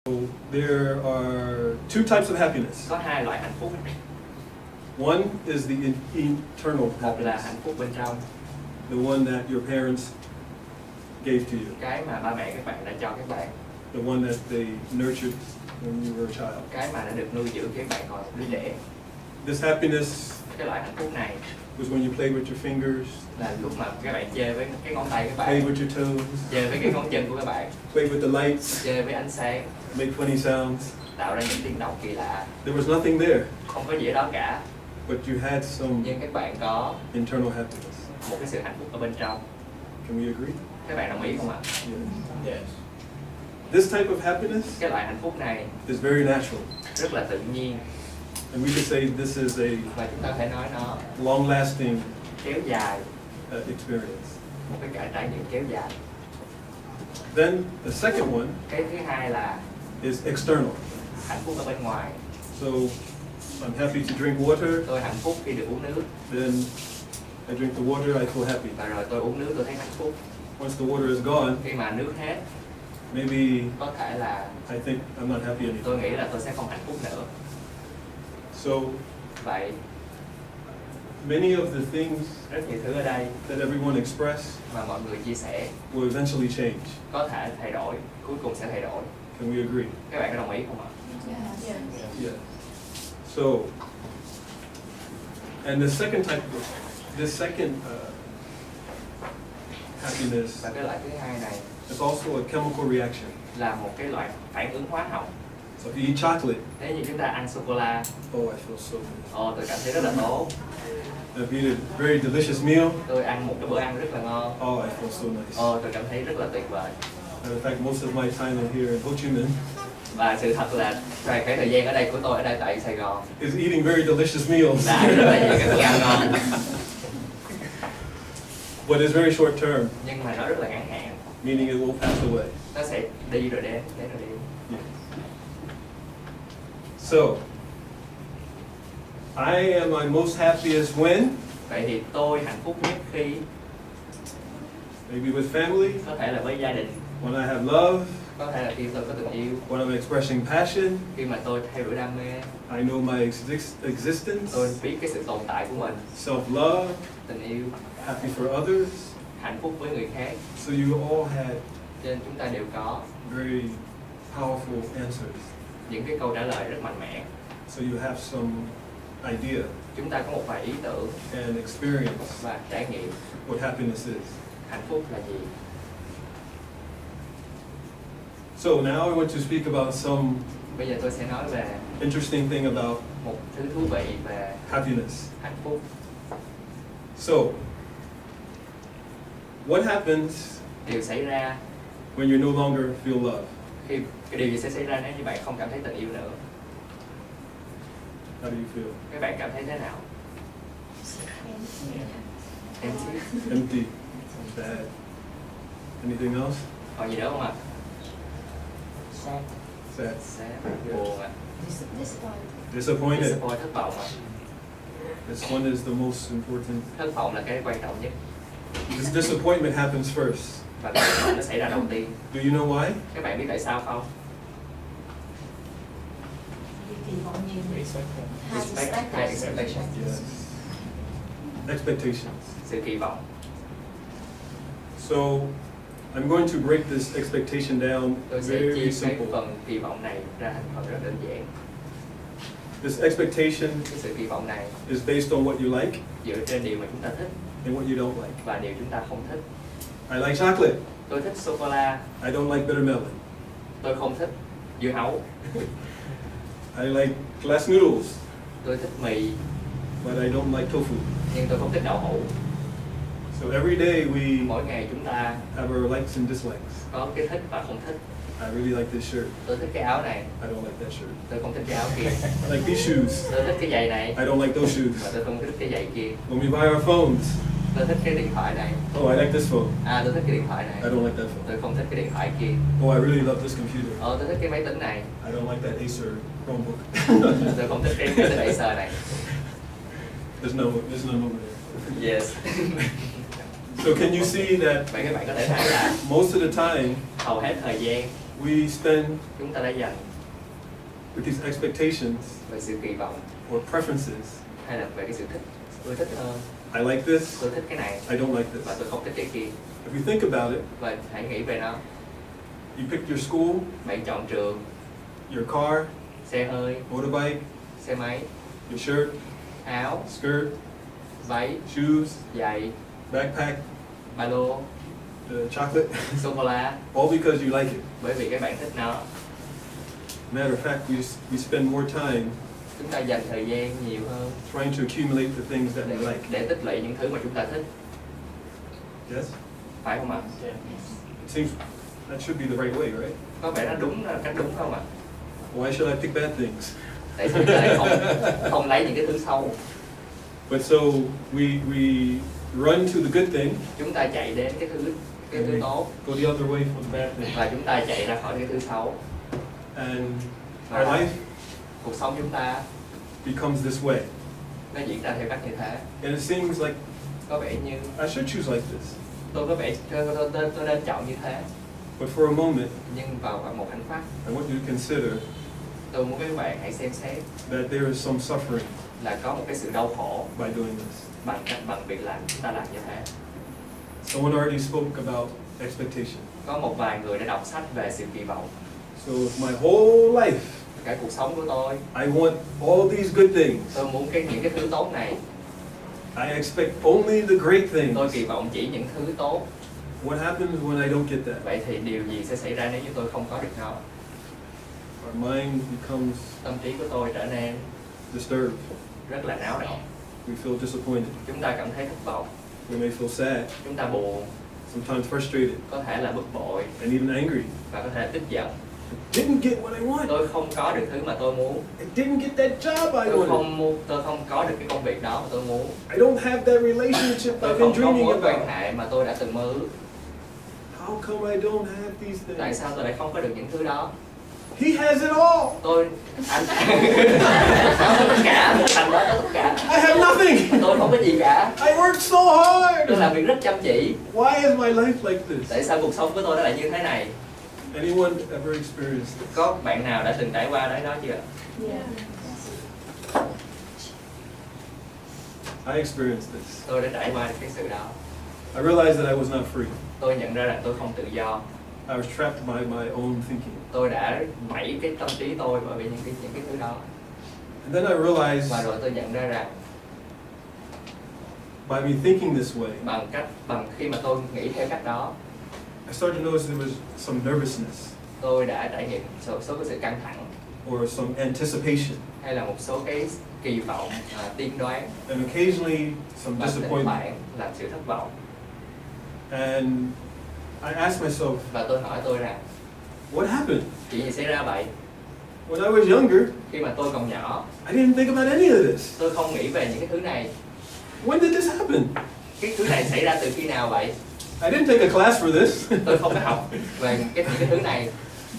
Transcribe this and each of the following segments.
So there are two types of happiness. Có hai loại hạnh phúc. One is the internal Một là happiness, hạnh phúc bên trong, the one that your parents gave to you, cái mà ba mẹ các bạn đã cho các bạn, the one that they nurtured when you were a child. cái mà đã được nuôi dưỡng khi các bạn còn đứa trẻ. This happiness Cái loại hạnh phúc này was when you played with your fingers, là lúc mà các bạn chơi với cái ngón tay các played bạn, with your toes, chơi với cái ngón chân của các bạn, played with the lights, chơi với ánh sáng, make funny sounds. tạo ra những tiếng động kỳ lạ. There was nothing there, Không có gì ở đó cả, but you had some nhưng các bạn có internal happiness. một cái sự hạnh phúc ở bên trong. Can we agree? Các bạn đồng ý không ạ? Yes. This type of happiness Cái loại hạnh phúc này is very natural. rất là tự nhiên, And we could say this is a và chúng ta có thể nói nó long-lasting kéo dài, experience. một cái trải nghiệm kéo dài. Then the second one Cái thứ hai là is external. hạnh phúc ở bên ngoài. So I'm happy to drink water, Tôi hạnh phúc khi được uống nước, then I drink the water, I feel happy. và rồi tôi uống nước tôi thấy hạnh phúc. Once the water is gone, Khi mà nước hết, maybe có thể là I think I'm not happy anymore. tôi nghĩ là tôi sẽ không hạnh phúc nữa. So Vậy many of the things rất nhiều thứ ở đây that everyone expressed mà mọi người chia sẻ will eventually change. có thể thay đổi, cuối cùng sẽ thay đổi. Can we agree? Các bạn có đồng ý không ạ? Yeah. So, and the second happiness Và cái loại thứ hai này is also a chemical reaction. là một cái loại phản ứng hóa học. So if you eat chocolate, Nếu như chúng ta ăn sô cô la, oh, I feel so good. tôi cảm thấy rất là tốt. If you eat a very delicious meal, Tôi ăn một cái bữa ăn rất là ngon, oh, I feel so nice. tôi cảm thấy rất là tuyệt vời. And in fact, most of my time in here in Ho Chi Minh Và sự thật là cái thời gian ở đây của tôi ở đây tại Sài Gòn is eating very delicious meals. là ăn rất là nhiều cái bữa ăn ngon, But it's very short term, nhưng mà nó rất là ngắn hạn. meaning it will pass away. Nó sẽ đi rồi đến rồi đi. Yeah. So, I am my most happiest when? Vậy thì tôi hạnh phúc nhất khi Maybe with family, có thể là với gia đình, when I have love, có thể là khi tôi có tình yêu, when I'm expressing passion, khi mà tôi theo đuổi đam mê, I know my existence, tôi biết cái sự tồn tại của mình, self-love, tình yêu, happy for others. hạnh phúc với người khác. So you all had Cho nên chúng ta đều có very powerful answers. những cái câu trả lời rất mạnh mẽ. So you have some idea Chúng ta có một vài ý tưởng and experience và trải nghiệm what happiness is. hạnh phúc là gì. So now I want to speak about some Bây giờ tôi sẽ nói về interesting thing about một thứ thú vị về happiness. hạnh phúc. So, what happens Điều xảy ra when you no longer feel love? khi cái điều gì sẽ xảy ra nếu như bạn không cảm thấy tình yêu nữa? How do you feel? Các bạn cảm thấy thế nào? Empty. Empty, sad. Anything else? Còn gì nữa không ạ? Sad. Sad, buồn ạ. Disappointed. Disappoint, thất vọng ạ. This one is the most important. Thất vọng là cái quan trọng nhất. This disappointment happens first. Và cái thất vọng nó xảy ra đầu tiên. Do you know why? Các bạn biết tại sao không? Expectation. Yes. Expectations. Sự kỳ vọng. So, I'm going to break this expectation down Tôi sẽ very chia cái simple. phần kỳ vọng này ra thành phần rất đơn giản. This expectation Cái sự kỳ vọng này is based on what you like dựa trên điều mà chúng ta thích and what you don't like. và điều chúng ta không thích. I like chocolate. Tôi thích sô cô la, I don't like bitter melon. tôi không thích dưa hấu. I like glass noodles, Tôi thích mì, but I don't like tofu. nhưng tôi không thích đậu hũ. So every day we Mỗi ngày chúng ta have our likes and dislikes. có cái thích và không thích. I really like this shirt. Tôi thích cái áo này, I don't like that shirt. tôi không thích cái áo kia. I like these shoes. Tôi thích cái giày này, I don't like those shoes. mà tôi không thích cái giày kia. When we buy our phones, Tôi thích cái điện thoại này, oh, I like this phone. tôi thích cái điện thoại này. I don't like that phone. Tôi không thích cái điện thoại kia. Oh, I really love this computer. Tôi thích cái máy tính này, I don't like that Acer Chromebook. tôi không thích cái máy tính Acer này. There's none over there. Yes. So can you see that Vậy các bạn có thể thấy là most of the time hầu hết thời gian We spend chúng ta đã dành with these expectations về sự kỳ vọng or preferences. hay là về cái sự thích. Tôi thích I like this, tôi thích cái này I don't like và this. tôi không thích cái kia. If you think about it, Và hãy nghĩ về nó. you pick your school, Bạn chọn trường, your car, xe hơi, motorbike, xe máy, your shirt, áo, skirt, váy, shoes, giày, backpack, ba lô, chocolate, sô cô la, all because you like it. bởi vì các bạn thích nó. Matter of fact, we spend more time Chúng ta dành thời gian nhiều hơn trying to accumulate the things that we like. để tích lũy những thứ mà chúng ta thích, Yes? phải không ạ? It seems that should be the right way, right? Có vẻ nó đúng là cách đúng không ạ? Why should I pick bad things? Tại sao chúng ta lại không lấy những cái thứ xấu? But so we run to the good thing Chúng ta chạy đến cái thứ tốt go the other way for the bad thing. và chúng ta chạy ra khỏi cái thứ xấu. And our life Cuộc sống chúng ta becomes this way. nó diễn ra theo cách như thế. And it seems like Có vẻ như I should choose like this. tôi nên chọn như thế. But for a moment, Nhưng vào một khoảnh khắc, I want you to consider tôi muốn các bạn hãy xem xét that there is some suffering là có một cái sự đau khổ by doing this. bằng việc làm chúng ta làm như thế. Someone already spoke about expectation. Có một vài người đã đọc sách về sự kỳ vọng. So my whole life, Cả cuộc sống của tôi I want all these good things. tôi muốn những cái thứ tốt này. I expect only the great things. Tôi kỳ vọng chỉ những thứ tốt. What happens when I don't get that? Vậy thì điều gì sẽ xảy ra nếu như tôi không có được nó? Our mind becomes Tâm trí của tôi trở nên disturbed. rất là náo động. We feel disappointed. Chúng ta cảm thấy thất vọng. We may feel sad, Chúng ta buồn, sometimes frustrated, có thể là bực bội and even angry. và có thể là tức giận. I didn't get what I want. Tôi không có được thứ mà tôi muốn. I didn't get that job I wanted. Tôi không có được cái công việc đó mà tôi muốn. I don't have that relationship Tôi I've been không có dreaming mối quan about. hệ mà tôi đã từng mơ ước. How come I don't have these Tại things? sao tôi lại không có được những thứ đó? He has it all. Anh có tất cả, anh đó có tất cả. I have nothing. Tôi không có gì cả. I work so hard. Tôi làm việc rất chăm chỉ. Why is my life like this? Tại sao cuộc sống của tôi nó lại như thế này? Anyone ever experienced this? Có bạn nào đã từng trải qua đó chưa? I experienced this. Tôi đã trải qua cái sự đó. I realized that I was not free. Tôi nhận ra rằng tôi không tự do. I was trapped by my own thinking. Tôi đã bẫy cái tâm trí tôi bởi vì những cái thứ đó. And then I realized Và rồi tôi nhận ra rằng by me thinking this way, bằng khi mà tôi nghĩ theo cách đó, I started to notice there was some nervousness tôi đã trải nghiệm số cái sự căng thẳng or some anticipation, hay là một số cái kỳ vọng, tiên đoán and occasionally some và thỉnh disappointment. thoảng là sự thất vọng. And I asked myself, Và tôi hỏi tôi rằng what happened? chuyện gì xảy ra vậy? When I was younger, Khi mà tôi còn nhỏ, I didn't think about any of this. tôi không nghĩ về những cái thứ này. When did this happen? Cái thứ này xảy ra từ khi nào vậy? I didn't take a class for this. Tôi không có học về những cái thứ này.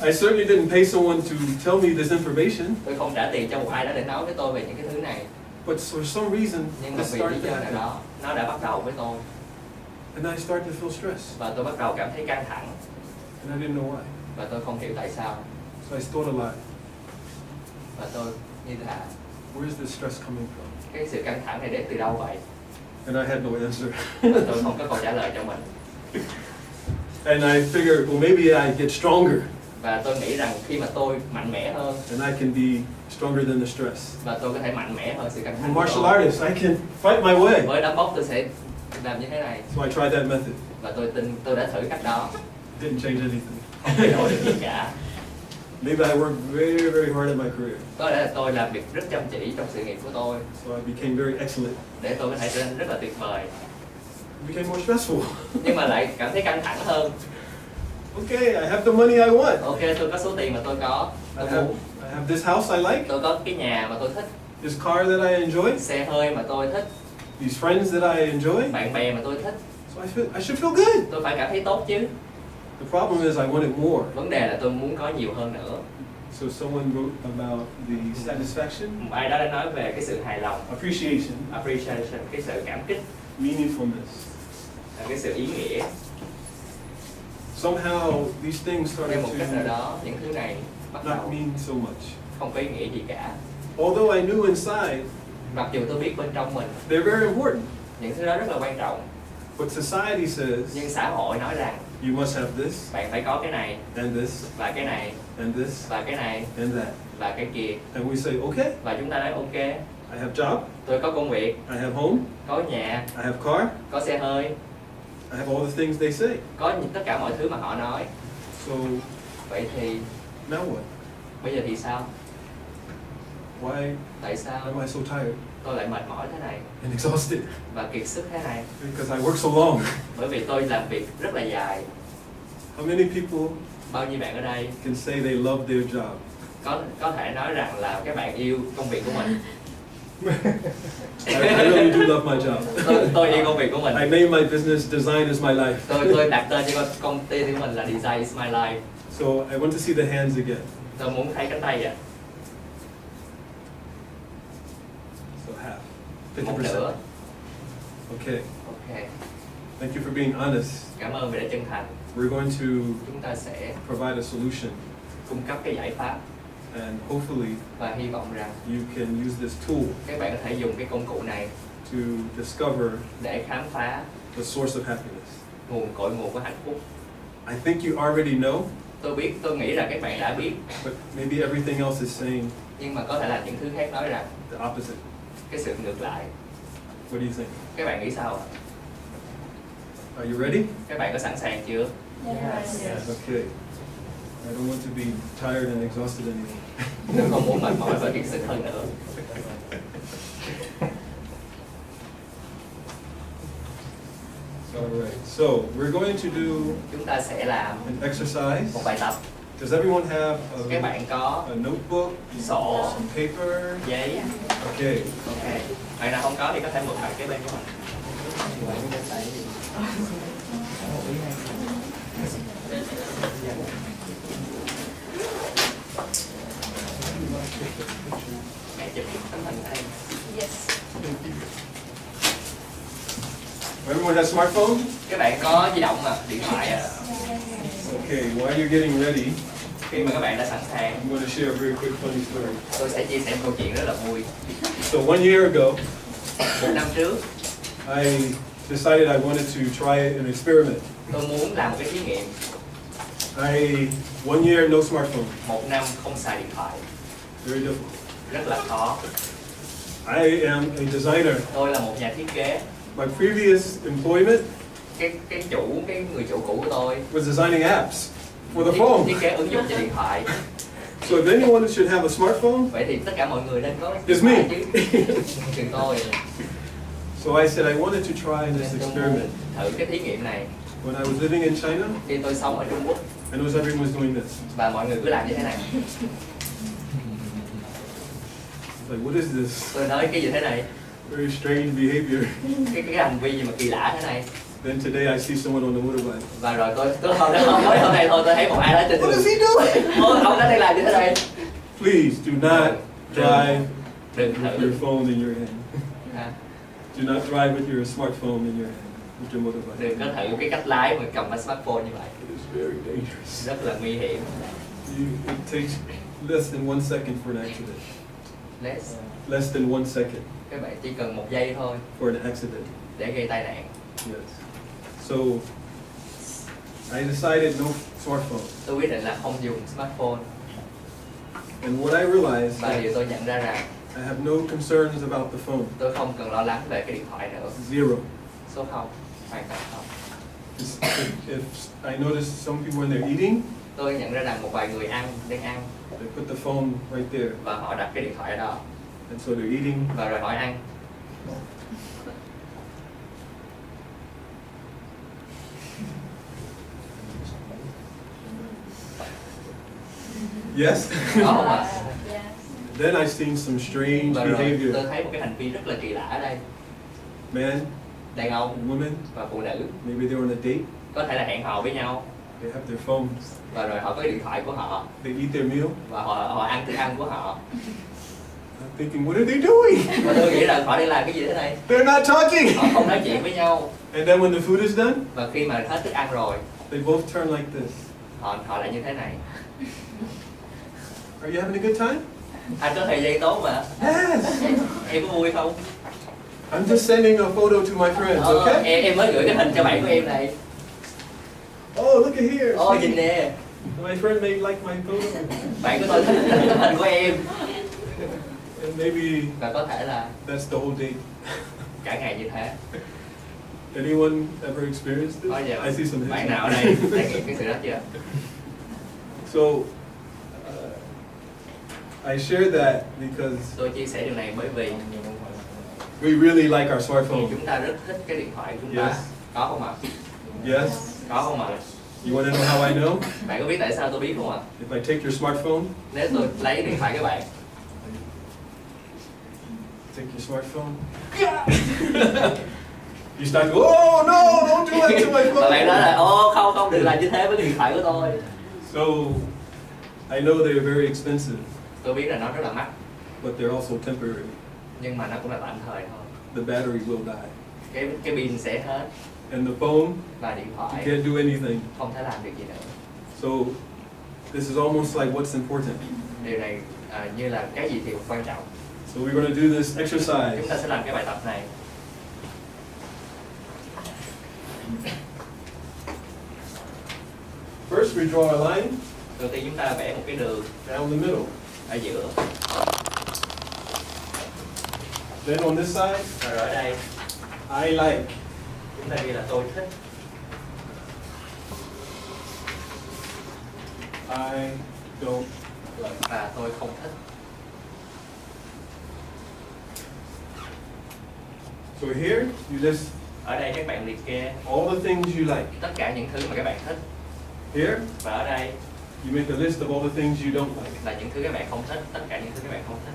I certainly didn't pay someone to tell me this information. Tôi không trả tiền cho một ai đó để nói với tôi về những cái thứ này. But for some reason, Nhưng mà this vì lý started to do nào happen. đó, nó đã bắt đầu với tôi. And I started to feel stressed. Và tôi bắt đầu cảm thấy căng thẳng. And I didn't know why. Và tôi không hiểu tại sao. So I thought a lot. Và tôi như là Where is this stress coming from? cái sự căng thẳng này đến từ đâu vậy? And I had no answer. Và tôi không có câu trả lời cho mình. And I figured, well, maybe I get stronger. Và tôi nghĩ rằng khi mà tôi mạnh mẽ hơn And I can be stronger than the stress. và tôi có thể mạnh mẽ hơn sự căng I'm a thẳng của martial tôi. artist. I can fight my way. Với đá bóng tôi sẽ làm như thế này. So I tried that method. Và tôi đã thử cách đó. Didn't change anything. Không thay đổi được gì cả. Maybe I worked very, very hard at my career. Có lẽ là tôi làm việc rất chăm chỉ trong sự nghiệp của tôi So I became very excellent. để tôi có thể trở nên rất là tuyệt vời. It became more stressful. Nhưng mà lại cảm thấy căng thẳng hơn. Okay, I have the money I want. Ok, tôi có số tiền mà tôi có. I have this house I like, Tôi có cái nhà mà tôi thích, this car that I enjoy, xe hơi mà tôi thích, these friends that I enjoy. bạn bè mà tôi thích. So I should feel good. Tôi phải cảm thấy tốt chứ. The problem is I wanted more. Vấn đề là tôi muốn có nhiều hơn nữa. So someone wrote about the satisfaction, Một ai đó đã nói về cái sự hài lòng, appreciation, appreciation, cái sự cảm kích, meaningfulness. cái sự ý nghĩa. somehow these things Theo started một cách nào to đó, những thứ này bắt not đầu mean so much. không có ý nghĩa gì cả. Although I knew inside Mặc dù tôi biết bên trong mình they're very important. những thứ đó rất là quan trọng, But society says nhưng xã hội nói rằng you must have this bạn phải có cái này and this và cái này and this và cái này and that. và cái kia, And we say, okay, và chúng ta nói ok, I have job, tôi có công việc, I have home, có nhà, I have car, có xe hơi, I have all the things they say. có tất cả mọi thứ mà họ nói. So Vậy thì now what? bây giờ thì sao? Why Tại sao am I so tired tôi lại mệt mỏi thế này and exhausted? và kiệt sức thế này? Because I work so long. Bởi vì tôi làm việc rất là dài. How many people Bao nhiêu bạn ở đây can say they love their job? có thể nói rằng là các bạn yêu công việc của mình? I really do love my job. Tôi yêu công việc của mình. I name my business Design is my life. Tôi đặt tên cho công ty của mình là Design is my life. So I want to see the hands again. Tôi muốn thấy cánh tay ạ. So half. Một 50%. nửa. Okay. Ok. Thank you for being honest. Cảm ơn vì đã chân thành. We're going to Chúng ta sẽ provide a solution, cung cấp cái giải pháp and hopefully và hy vọng rằng you can use this tool các bạn có thể dùng cái công cụ này to discover để khám phá the source of happiness. cội nguồn của hạnh phúc. I think you already know, Tôi nghĩ rằng các bạn đã biết, but maybe everything else is saying nhưng mà có thể là những thứ khác nói rằng the opposite. cái sự ngược lại. What do you think? Các bạn nghĩ sao ạ? Are you ready? Các bạn có sẵn sàng chưa? Yes. Okay. I don't want to be tired and exhausted anymore. Tôi không muốn mệt mỏi và kiệt sức hơn nữa. Alright, so we're going to do Chúng ta sẽ làm an exercise. một bài tập. Does everyone have Các bạn có a notebook, sổ, some paper? giấy. Okay. Ok. Bạn nào không có thì có thể mượn bạn kế bên của mình. Mẹ chụp tấm hình ở đây. Yes. Everyone has smartphone? Các bạn có di động mà, điện thoại à? Okay, while you're getting ready, Khi mà các bạn đã sẵn sàng, I'm going to share a very quick funny story. tôi sẽ chia sẻ một câu chuyện rất là vui. So 1 year ago, Một năm trước, I decided I wanted to try an experiment. tôi muốn làm một cái thí nghiệm. 1 year, no smartphone. Một năm không xài điện thoại, Very difficult. rất là khó. I am a designer. Tôi là một nhà thiết kế. My previous employment Cái người chủ cũ của tôi was designing apps for the phone. thiết kế ứng dụng cho điện thoại. So if anyone should have a smartphone, Vậy thì tất cả mọi người nên có it's me. Trừ tôi. So I said I wanted to try this Nên tôi muốn experiment. thử cái thí nghiệm này. When I was living in China, Khi tôi sống ở Trung Quốc I noticed everyone was doing this. và mọi người cứ làm như thế này. It's like, what is this? Tôi nói cái gì thế này, Very strange behavior. cái hành vi gì mà kỳ lạ thế này. Then today I see someone on the motorbike. Và rồi tôi hôm nay thôi tôi thấy một ai đó trên What đường. is he doing? Ông đó đang làm như thế này. Please do not drive Đừng with thử. your phone in your hand. À, Do not drive with your smartphone in your hand, with your motorbike. đừng có thử cái cách lái mà cầm cái smartphone như vậy. It is very dangerous. Rất là nguy hiểm. It takes less than 1 second for an accident. Less than 1 second Các bạn chỉ cần 1 giây thôi for an accident. để gây tai nạn. Yes. So I decided no smartphone. Tôi quyết định là không dùng smartphone. And what I realized Và is điều tôi nhận ra rằng I have no concerns about the phone. tôi không cần lo lắng về cái điện thoại nữa. Zero. Số 0, hoàn toàn không. If I notice some people when they're eating, Tôi nhận ra rằng một vài người đang ăn they put the phone right there. và họ đặt cái điện thoại ở đó And so they're eating. và rồi họ ăn. Yes? Có không ạ? Yes. Then I've seen some strange Và rồi tôi behavior. thấy một cái hành vi rất là kỳ lạ ở đây. Man, Đàn ông woman, và phụ nữ maybe they're on a date. có thể là hẹn hò với nhau They have their phones. và rồi họ có cái điện thoại của họ They eat their meal. và họ ăn thức ăn của họ. I'm thinking, what are they doing? Và tôi nghĩ là họ đang làm cái gì thế này? They're not talking. Họ không nói chuyện với nhau. And then when the food is done, Và khi mà hết thức ăn rồi, They both turn like this. Họ lại như thế này. Are you having a good time? Anh có thời gian tốt mà. Yes. Em có vui không? I'm just sending a photo to my friends, okay? Em mới gửi cái hình cho bạn của em này. Oh, look at here. Nhìn nè. My friend may like my photo. Bạn của tôi thích cái hình của em. And maybe Và có thể là that's the whole date. cả ngày như thế. Anyone ever experienced this? I see some Bạn hands. nào ở đây trải nghiệm cái sự đó chưa? So, I share that because Tôi chia sẻ điều này bởi vì we really like our smartphone. chúng ta rất thích cái điện thoại của chúng ta. Yes. Có không ạ? Yes? Có không ạ? You want to know how I know? Bạn có biết tại sao tôi biết không ạ? If I take your smartphone, Nếu tôi lấy điện thoại các bạn, take your smartphone. You start to go, oh no, don't do that to my và bạn nói phone. là ô không đừng làm như thế với cái điện thoại của tôi. So, I know they're very expensive, Tôi biết là nó rất là mắc, but they're also temporary. nhưng mà nó cũng là tạm thời thôi. The battery will die. Cái pin sẽ hết And the phone, và điện you thoại can't do anything. không thể làm được gì nữa. So, this is almost like what's important. Điều này như là cái gì thì quan trọng. So we're going to do this exercise. Chúng ta sẽ làm cái bài tập này. First, we draw a line Đầu tiên chúng ta vẽ một cái đường down the middle. ở giữa. Then on this side, Rồi ở đây I like. chúng ta ghi là tôi thích. I don't like. Và tôi không thích. So here, you list Ở đây các bạn liệt kê all the things you like. tất cả những thứ mà các bạn thích. Here, Và ở đây you make a list of all the things you don't like. là những thứ các bạn không thích, tất cả những thứ các bạn không thích.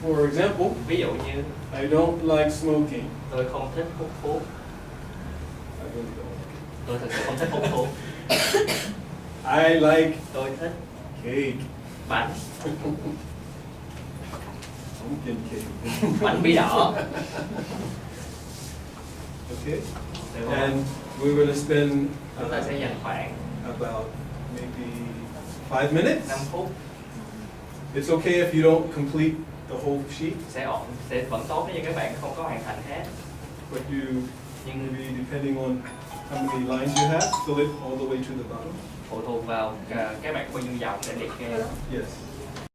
For example, Ví dụ như I don't like smoking. tôi không thích hút thuốc. I really don't like Tôi thực sự không thích hút thuốc. it. I like Tôi thích cake. bánh, Pumpkin cake. bánh bí đỏ. Okay. Được không? And we're going to spend Chúng ta sẽ dành khoảng about maybe 5 minutes. 5 phút. It's okay if you don't complete the whole sheet, Sẽ ổn, sẽ vẫn tốt nếu như các bạn không có hoàn thành hết. but you Nhưng maybe depending on how many lines you have, fill it all the way to the bottom. phụ thuộc vào các bạn có bao nhiêu dòng để liệt kê. Yes.